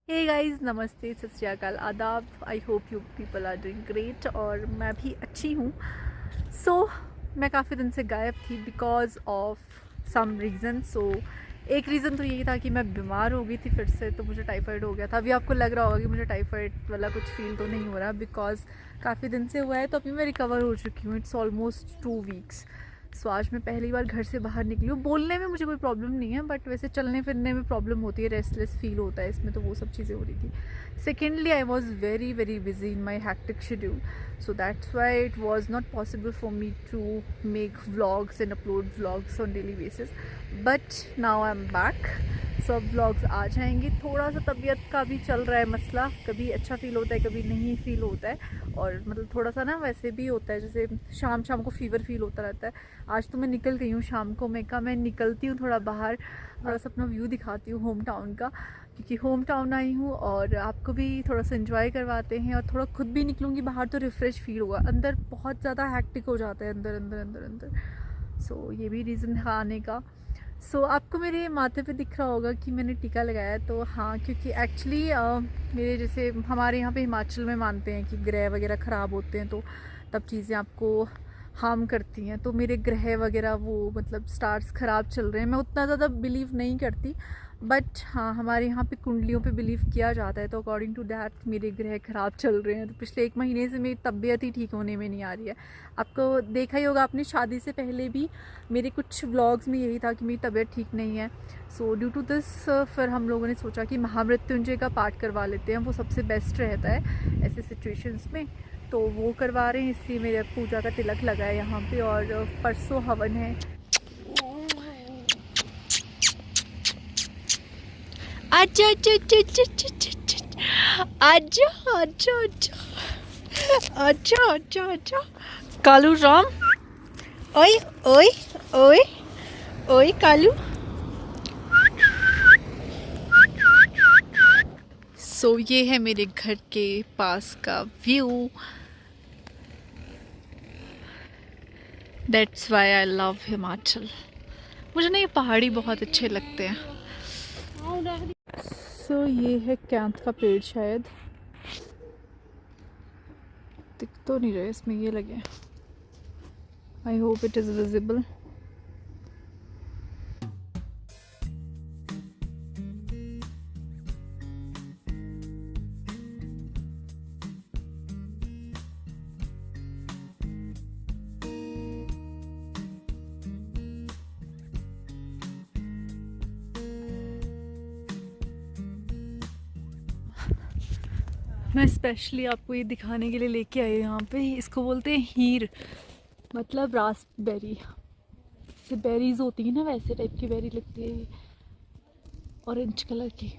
Hey guys, नमस्ते, सत श्री अकाल, आदाब। I hope you people are doing great और मैं भी अच्छी हूँ। मैं काफ़ी दिन से गायब थी बिकॉज ऑफ सम रीज़न। एक रीज़न तो यही था कि मैं बीमार हो गई थी फिर से, तो मुझे टाइफाइड हो गया था। अभी आपको लग रहा होगा कि मुझे टाइफाइड वाला कुछ फील तो नहीं हो रहा बिकॉज काफ़ी दिन से हुआ है, तो अभी मैं रिकवर हो चुकी हूँ। It's almost 2 weeks. आज मैं पहली बार घर से बाहर निकली हूँ। बोलने में मुझे कोई प्रॉब्लम नहीं है, बट वैसे चलने फिरने में प्रॉब्लम होती है, रेस्टलेस फील होता है इसमें, तो वो सब चीज़ें हो रही थी। Secondly, I was very very busy in my hectic schedule, so that's why it was not possible for me to make vlogs and upload vlogs on daily basis, but now I'm back। अब vlogs आ जाएंगे। थोड़ा सा तबीयत का भी चल रहा है मसला, कभी अच्छा फील होता है कभी नहीं फील होता है, और मतलब थोड़ा सा ना वैसे भी होता है, जैसे शाम शाम को फीवर फील होता रहता है। आज तो मैं निकल गई हूँ शाम को, मैं निकलती हूँ थोड़ा बाहर, थोड़ा सा अपना व्यू दिखाती हूँ होम टाउन का, क्योंकि होम टाउन आई हूँ और आपको भी थोड़ा सा एंजॉय करवाते हैं, और थोड़ा खुद भी निकलूँगी बाहर तो रिफ़्रेश फील होगा। अंदर बहुत ज़्यादा हैक्टिक हो जाता है, अंदर अंदर अंदर अंदर। ये भी रीज़न है आने का। आपको मेरे माथे पे दिख रहा होगा कि मैंने टीका लगाया है, तो हाँ, क्योंकि एक्चुअली मेरे जैसे हमारे यहाँ पे हिमाचल में मानते हैं कि ग्रह वगैरह ख़राब होते हैं, तो तब चीज़ें आपको हार्म करती हैं। तो मेरे ग्रह वगैरह वो मतलब स्टार्स ख़राब चल रहे हैं। मैं उतना ज़्यादा बिलीव नहीं करती, बट हाँ, हमारे यहाँ पे कुंडलियों पे बिलीव किया जाता है, तो अकॉर्डिंग टू दैट मेरे ग्रह ख़राब चल रहे हैं। तो पिछले 1 महीने से मेरी तबीयत ही ठीक होने में नहीं आ रही है। आपको देखा ही होगा आपने, शादी से पहले भी मेरे कुछ व्लॉग्स में यही था कि मेरी तबीयत ठीक नहीं है। ड्यू टू दिस फिर हम लोगों ने सोचा कि महामृत्युंजय का पाठ करवा लेते हैं, वो सबसे बेस्ट रहता है ऐसे सिचुएशंस में। तो वो करवा रहे हैं, इसलिए मेरे पूजा का तिलक लगा है यहाँ पे, और परसों हवन है। आजा आजा आजा आजा आजा आजा आजा आजा आजा कालू राम, ओए ओए ओए ओए कालू। ये है मेरे घर के पास का view. That's why I love Himachal. मुझे ना ये पहाड़ी बहुत अच्छे लगते हैं। ये है कैंथ का पेड़, शायद दिख तो नहीं रहे इसमें, ये लगे। I hope it is visible. मैं स्पेशली आपको ये दिखाने के लिए लेके आई यहाँ पे। इसको बोलते हैं हीर, मतलब रास्पबेरी। जैसे बेरीज होती है ना, वैसे टाइप की बेरी लगती है ये, ऑरेंज कलर की,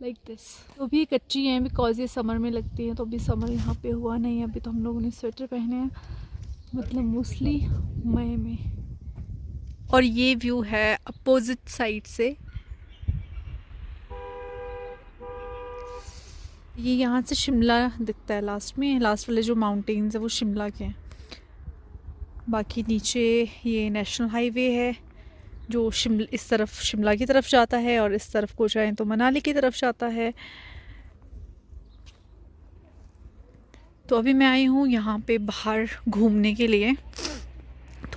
लाइक दिस। तो भी कच्ची हैं बिकॉज ये समर में लगती हैं, तो अभी समर यहाँ पे हुआ नहीं है। अभी तो हम लोगों ने स्वेटर पहने हैं, मतलब मोस्टली मई में। और ये व्यू है अपोजिट साइड से। ये यहाँ से शिमला दिखता है लास्ट में, लास्ट वाले जो माउंटेन्स है वो शिमला के हैं। बाकी नीचे ये नेशनल हाईवे है जो इस तरफ शिमला की तरफ जाता है, और इस तरफ को जाएं तो मनाली की तरफ जाता है। तो अभी मैं आई हूँ यहाँ पे बाहर घूमने के लिए।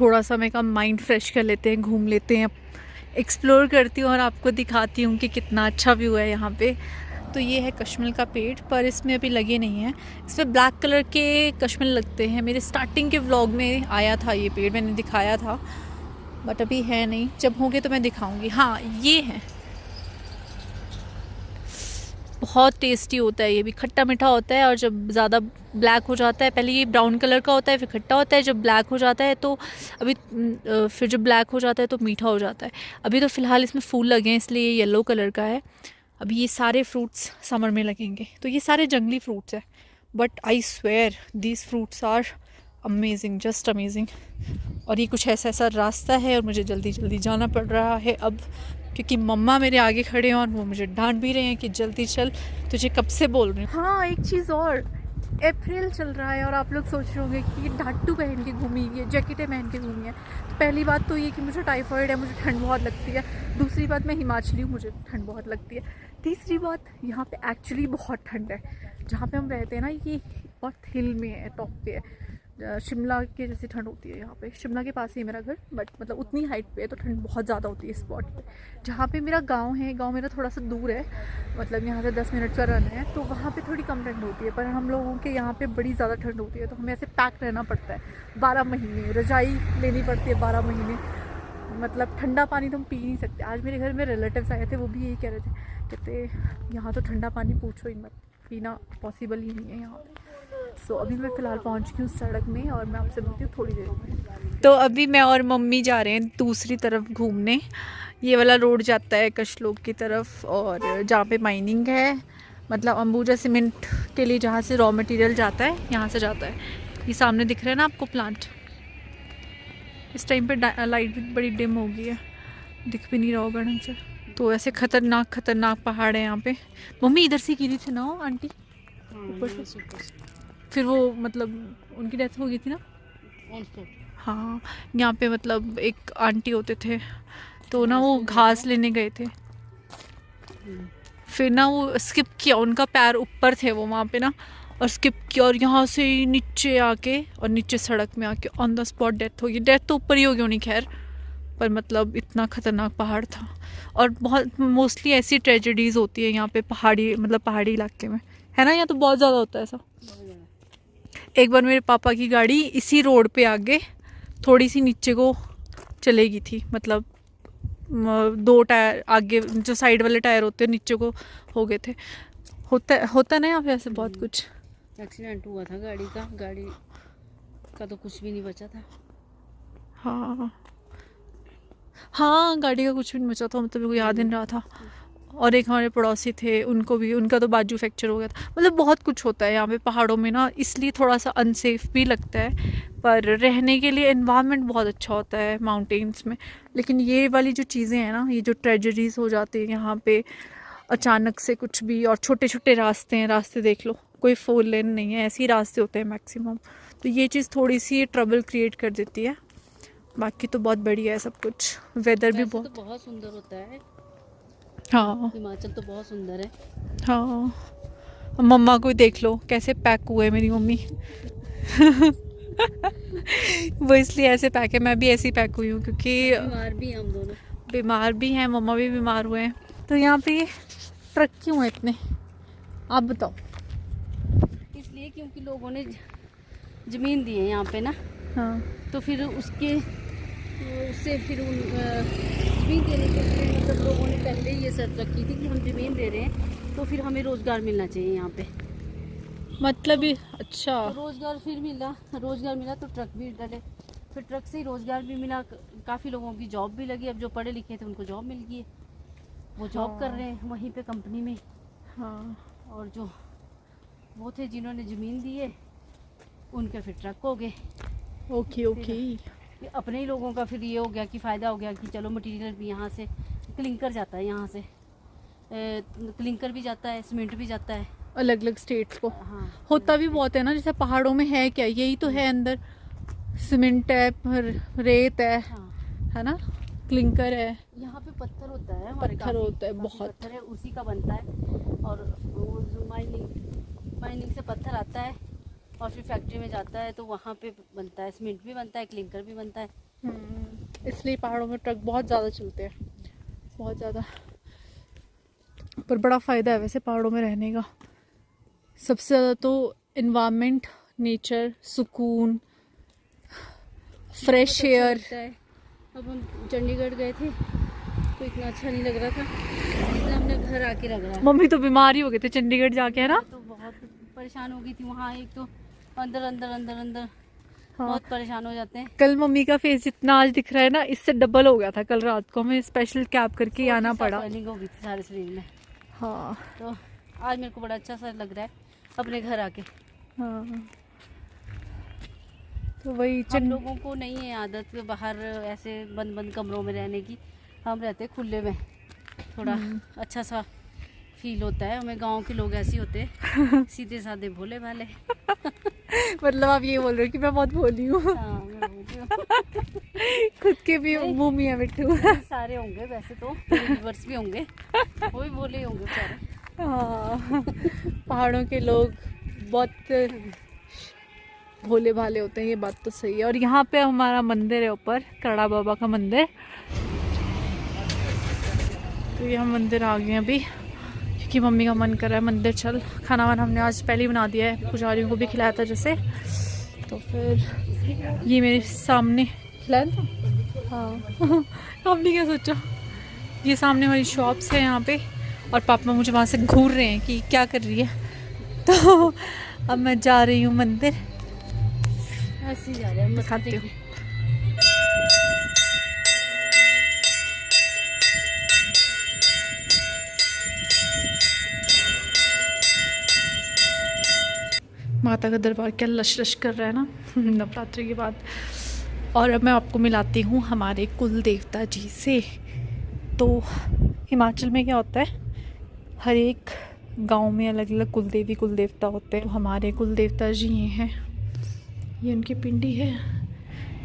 थोड़ा सा मैं कहा माइंड फ्रेश कर लेते हैं, घूम लेते हैं, एक्सप्लोर करती हूँ और आपको दिखाती हूँ कि कितना अच्छा व्यू है यहाँ पे। तो ये है कश्मीर का पेड़, पर इसमें अभी लगे नहीं हैं। इसमें ब्लैक कलर के कश्मीर लगते हैं। मेरे स्टार्टिंग के व्लॉग में आया था ये पेड़, मैंने दिखाया था, बट अभी है नहीं। जब होंगे तो मैं दिखाऊंगी। हाँ, ये है, बहुत टेस्टी होता है। ये भी खट्टा मीठा होता है, और जब ज़्यादा ब्लैक हो जाता है, पहले ये ब्राउन कलर का होता है, फिर खट्टा होता है, जब ब्लैक हो जाता है तो अभी फिर जब ब्लैक हो जाता है तो मीठा हो जाता है। अभी तो फ़िलहाल इसमें फूल लगे हैं, इसलिए ये येलो कलर का है। अभी ये सारे फ्रूट्स समर में लगेंगे। तो ये सारे जंगली फ्रूट्स हैं, but I swear these fruits are amazing, just amazing. और ये कुछ ऐसा रास्ता है, और मुझे जल्दी जल्दी जाना पड़ रहा है अब, क्योंकि मम्मा मेरे आगे खड़े हैं और वो मुझे डांट भी रहे हैं कि जल्दी चल, तुझे कब से बोल रही हूँ। हाँ, एक चीज़ और, अप्रैल चल रहा है और आप लोग सोच रहे होंगे कि ढाटू पहन के घूमी है, जैकेटें पहन के घूमी है। तो पहली बात तो ये कि मुझे टाइफाइड है, मुझे ठंड बहुत लगती है। दूसरी बात, मैं हिमाचली हूँ, मुझे ठंड बहुत लगती है। तीसरी बात, यहाँ पे एक्चुअली बहुत ठंड है। जहाँ पे हम रहते हैं ना, ये बहुत हिल में है, टॉप पे है। शिमला के जैसी ठंड होती है यहाँ पे। शिमला के पास ही है मेरा घर, बट मतलब उतनी हाइट पे है, तो ठंड बहुत ज़्यादा होती है इस स्पॉट पे। जहाँ पे मेरा गांव है, गांव मेरा थोड़ा सा दूर है, मतलब यहाँ से 10 मिनट का रन है, तो वहाँ पे थोड़ी कम ठंड होती है। पर हम लोगों के यहाँ पे बड़ी ज़्यादा ठंड होती है, तो हमें ऐसे पैक रहना पड़ता है 12 महीने, रजाई लेनी पड़ती है 12 महीने। मतलब ठंडा पानी तो हम पी नहीं सकते। आज मेरे घर में रिलेटिव्स आए थे, वो भी यही कह रहे थे, कहते यहाँ तो ठंडा पानी पूछो ही मत, पीना पॉसिबल ही नहीं है यहाँ पे। सो अभी मैं फ़िलहाल पहुँच गई हूँ सड़क में, और मैं आपसे मिलती हूँ थोड़ी देर में। तो अभी मैं और मम्मी जा रहे हैं दूसरी तरफ घूमने। ये वाला रोड जाता है कशलोक की तरफ, और जहाँ पे माइनिंग है, मतलब अंबुजा सीमेंट के लिए जहाँ से रॉ मटेरियल जाता है, यहाँ से जाता है। ये सामने दिख रहा है ना आपको प्लांट। इस टाइम पे लाइट भी बड़ी डिम हो गई है, दिख भी नहीं रहा होगा ढंग से। तो ऐसे खतरनाक पहाड़ है यहाँ पे। मम्मी इधर से गिरी थी ना वो आंटी, ऊपर से। फिर वो मतलब उनकी डेथ हो गई थी ना। हाँ, यहाँ पे मतलब एक आंटी होते थे, तो ना वो घास लेने गए थे, फिर ना वो स्किप किया, उनका पैर ऊपर थे वो वहाँ पे ना, और स्किप किया, और यहाँ से नीचे आके, और नीचे सड़क में आके ऑन द स्पॉट डेथ हो गई। डेथ तो ऊपर ही हो गई होनी खैर, पर मतलब इतना ख़तरनाक पहाड़ था। और बहुत मोस्टली ऐसी ट्रेजेडीज़ होती है यहाँ पे पहाड़ी, मतलब पहाड़ी इलाके में, है ना। यहाँ तो बहुत ज़्यादा होता है ऐसा। एक बार मेरे पापा की गाड़ी इसी रोड पे आगे थोड़ी सी नीचे को चलेगी थी, मतलब 2 टायर आगे, जो साइड वाले टायर होते हैं, नीचे को हो गए थे। होता ना यहाँ पे ऐसे बहुत कुछ। एक्सीडेंट हुआ था गाड़ी का तो कुछ भी नहीं बचा था। हाँ, गाड़ी का कुछ भी नहीं बचा था, मतलब मेरे को याद नहीं रहा था। और एक हमारे पड़ोसी थे, उनका तो बाजू फ्रैक्चर हो गया था। मतलब बहुत कुछ होता है यहाँ पे पहाड़ों में ना, इसलिए थोड़ा सा अनसेफ भी लगता है। पर रहने के लिए एनवायरनमेंट बहुत अच्छा होता है माउंटेन्स में। लेकिन ये वाली जो चीज़ें हैं ना, ये जो ट्रेजेडीज़ हो जाती है यहाँ पे अचानक से कुछ भी, और छोटे छोटे रास्ते हैं, रास्ते देख लो, कोई 4 लेन नहीं है, ऐसे ही रास्ते होते हैं मैक्सिमम। तो ये चीज़ थोड़ी सी ट्रबल क्रिएट कर देती है। बाकी तो बहुत बढ़िया है सब कुछ, वेदर भी तो बहुत सुंदर होता है। हाँ, हिमाचल तो बहुत सुंदर है। हाँ, मम्मा को देख लो कैसे पैक हुए है मेरी मम्मी। वो इसलिए ऐसे पैक है, मैं भी ऐसी पैक हुई हूँ, क्योंकि बीमार भी हम दोनों बीमार भी हैं, मम्मा भी बीमार हुए हैं। तो यहाँ पे ट्रक क्यों है इतने, आप बताओ। इसलिए क्योंकि लोगों ने ज़मीन दी है यहाँ पे ना। हाँ, तो फिर उससे फिर ज़मीन देने के लिए मतलब लोगों ने पहले ये शर्त रखी थी कि हम ज़मीन दे रहे हैं तो फिर हमें रोज़गार मिलना चाहिए यहाँ पे। मतलब ही अच्छा। तो रोज़गार मिला तो ट्रक भी डले, फिर ट्रक से ही रोज़गार भी मिला, काफ़ी लोगों की जॉब भी लगी। अब जो पढ़े लिखे थे उनको जॉब मिल गई, वो जॉब कर रहे हैं वहीं पे कंपनी में। हाँ, और जो वो थे जिन्होंने ज़मीन दी है, उनके फिर ट्रक हो गए। ओके। अपने ही लोगों का फिर ये हो गया कि फ़ायदा हो गया कि चलो मटेरियल भी यहाँ से, क्लिंकर जाता है यहाँ से, क्लिंकर भी जाता है, सीमेंट भी जाता है अलग अलग स्टेट्स को। हाँ, होता भी बहुत है ना, जैसे पहाड़ों में है क्या, यही तो है, अंदर सीमेंट है, रेत है ना, क्लिंकर है। यहाँ पे पत्थर होता है, पत्थर होता है बहुत, पत्थर है, उसी का बनता है। और वो जो माइनिंग से पत्थर आता है और फिर फैक्ट्री में जाता है, तो वहाँ पे बनता है, सीमेंट भी बनता है, क्लिंकर भी बनता है। इसलिए पहाड़ों में ट्रक बहुत ज़्यादा चलते हैं, बहुत ज़्यादा। पर बड़ा फ़ायदा है वैसे पहाड़ों में रहने का। सबसे ज़्यादा तो एनवायरनमेंट, नेचर, सुकून, फ्रेश एयर। अब हम चंडीगढ़ गए थे तो इतना अच्छा नहीं लग रहा था जितना हमने घर आके लग रहा है। मम्मी तो बीमार ही हो गए थे चंडीगढ़ जाके, है ना। तो बहुत परेशान हो गई थी वहाँ, एक तो अंदर हाँ, बहुत परेशान हो जाते हैं। कल मम्मी का फेस जितना आज दिख रहा है ना, इससे डबल हो गया था कल रात को, हमें स्पेशल कैब करके आना पड़ा। स्वेलिंग हो गई थी सारे शरीर में। हाँ, तो आज मेरे को बड़ा अच्छा सा लग रहा है अपने घर आके। हाँ, तो वही हम लोगों को नहीं है आदत बाहर ऐसे बंद कमरों में रहने की, हम रहते खुले में, थोड़ा अच्छा सा फील होता है हमें। गांव के लोग ऐसे होते हैं सीधे साधे भोले भाले। मतलब आप ये बोल रहे हो कि मैं बहुत भोली हूँ। हाँ, मैं बोल रही हूँ। खुद के भी मुंह मियां मिट्ठू। सारे होंगे वैसे तो, व्यूअर्स भी होंगे, वो भी बोले ही होंगे बेचारे। हाँ, पहाड़ों के लोग बहुत भोले भाले होते हैं, ये बात तो सही है। और यहाँ पे हमारा मंदिर है ऊपर, करड़ा बाबा का मंदिर। तो ये हम मंदिर आ गए अभी, क्योंकि मम्मी का मन कर रहा है मंदिर चल। खाना वाना हमने आज पहले ही बना दिया है, पुजारियों को भी खिलाया था जैसे। तो फिर ये मेरे सामने खिलाया था। हाँ हमने क्या सोचा, ये सामने हमारी शॉप्स है यहाँ पे, और पापा मुझे वहाँ से घूर रहे हैं कि क्या कर रही है। तो अब मैं जा रही हूँ मंदिर, ऐसे ही जा रहे हैं, खाती हूँ। माता का दरबार क्या लश लश कर रहा है ना नवरात्रि के बाद। और अब मैं आपको मिलाती हूँ हमारे कुल देवता जी से। तो हिमाचल में क्या होता है, हर एक गांव में अलग अलग कुल देवी कुल देवता होते हैं। तो हमारे कुल देवता जी ये हैं, ये उनकी पिंडी है।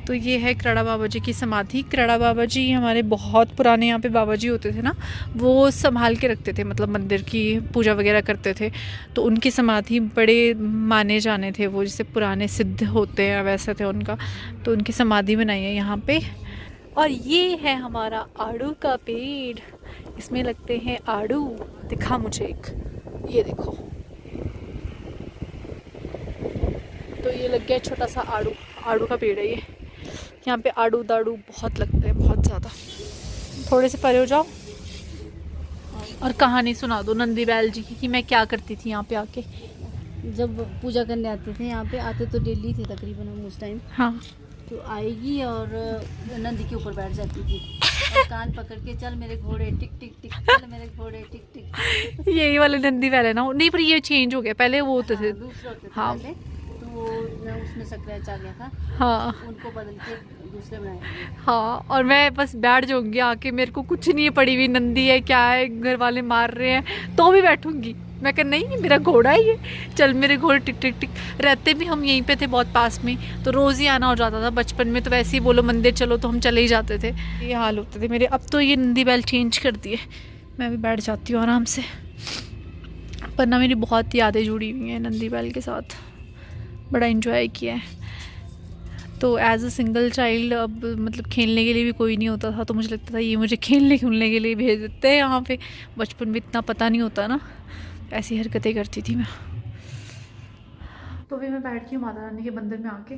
तो ये है करड़ा बाबा जी की समाधि। करड़ा बाबा जी हमारे बहुत पुराने यहाँ पे बाबा जी होते थे ना, वो संभाल के रखते थे, मतलब मंदिर की पूजा वगैरह करते थे। तो उनकी समाधि बड़े माने जाने थे, वो जैसे पुराने सिद्ध होते हैं वैसे थे उनका। तो उनकी समाधि बनाई है यहाँ पे। और ये है हमारा आड़ू का पेड़, इसमें लगते हैं आड़ू। दिखा मुझे एक, ये देखो, तो ये लग गया छोटा सा आड़ू, आड़ू का पेड़ है ये। यहाँ पे आड़ू दाड़ू बहुत लगते हैं, बहुत ज़्यादा। थोड़े से परे हो जाओ और कहानी सुना दो नंदी बैल जी की, कि मैं क्या करती थी यहाँ पे आके। जब पूजा करने आते थे यहाँ पे, आते तो डेली थे तकरीबन हम उस टाइम। हाँ, तो आएगी और नंदी के ऊपर बैठ जाती थी और कान पकड़ के, चल मेरे घोड़े टिक टिक टिक, चल मेरे घोड़े टिक टिक। यही वाले नंदी बैल है ना? नहीं, पर ये चेंज हो गया, पहले वो होते थे। दूसरे होते थे हाँ। पहले, तो वो उसमें स्क्रैच आ गया था, हाँ उनको बदल के दूसरे बनाए गए। हाँ, और मैं बस बैठ जाऊंगी आके, मेरे को कुछ नहीं है, पड़ी हुई नंदी है क्या है, घर वाले मार रहे हैं तो भी बैठूंगी। मैं कह नहीं, मेरा घोड़ा ही है, चल मेरे घोड़े टिक टिक टिक। रहते भी हम यहीं पे थे बहुत पास में, तो रोज़ ही आना हो जाता था। बचपन में तो वैसे ही बोलो मंदिर चलो तो हम चले ही जाते थे, ये हाल होते थे मेरे। अब तो ये नंदी बैल चेंज कर दिए, मैं भी बैठ जाती हूँ आराम से। पर ना मेरी बहुत यादें जुड़ी हुई हैं नंदी बैल के साथ, बड़ा इन्जॉय किया है। तो एज अ सिंगल चाइल्ड अब मतलब खेलने के लिए भी कोई नहीं होता था, तो मुझे लगता था ये मुझे खेलने खुलने के लिए भेज देते हैं यहाँ पे। बचपन में इतना पता नहीं होता ना, ऐसी हरकतें करती थी मैं। तो अभी मैं बैठ गई हूँ माता रानी के मंदिर में आके,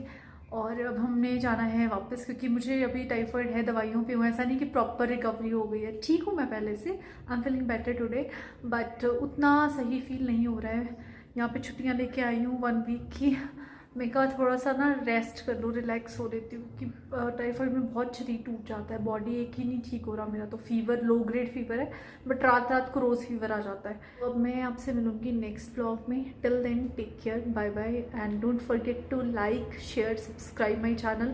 और अब हमने जाना है वापस, क्योंकि मुझे अभी टाइफाइड है, दवाइयों पे हूँ। ऐसा नहीं कि प्रॉपर रिकवरी हो गई है, ठीक हूँ मैं पहले से, I am feeling better today, but उतना सही फील नहीं हो रहा है। यहाँ पे छुट्टियाँ लेके आई हूँ 1 वीक की। मैं कहा थोड़ा सा ना रेस्ट कर लूँ, रिलैक्स हो लेती हूँ, क्योंकि टाइफाइड में बहुत शरीर टूट जाता है, बॉडी एक ही नहीं ठीक हो रहा मेरा। तो फीवर, लो ग्रेड फीवर है, बट रात रात को रोज़ फीवर आ जाता है। तो अब मैं आपसे मिलूँगी नेक्स्ट ब्लॉग में। Till then take care, bye bye, and don't forget to like, share, subscribe my channel.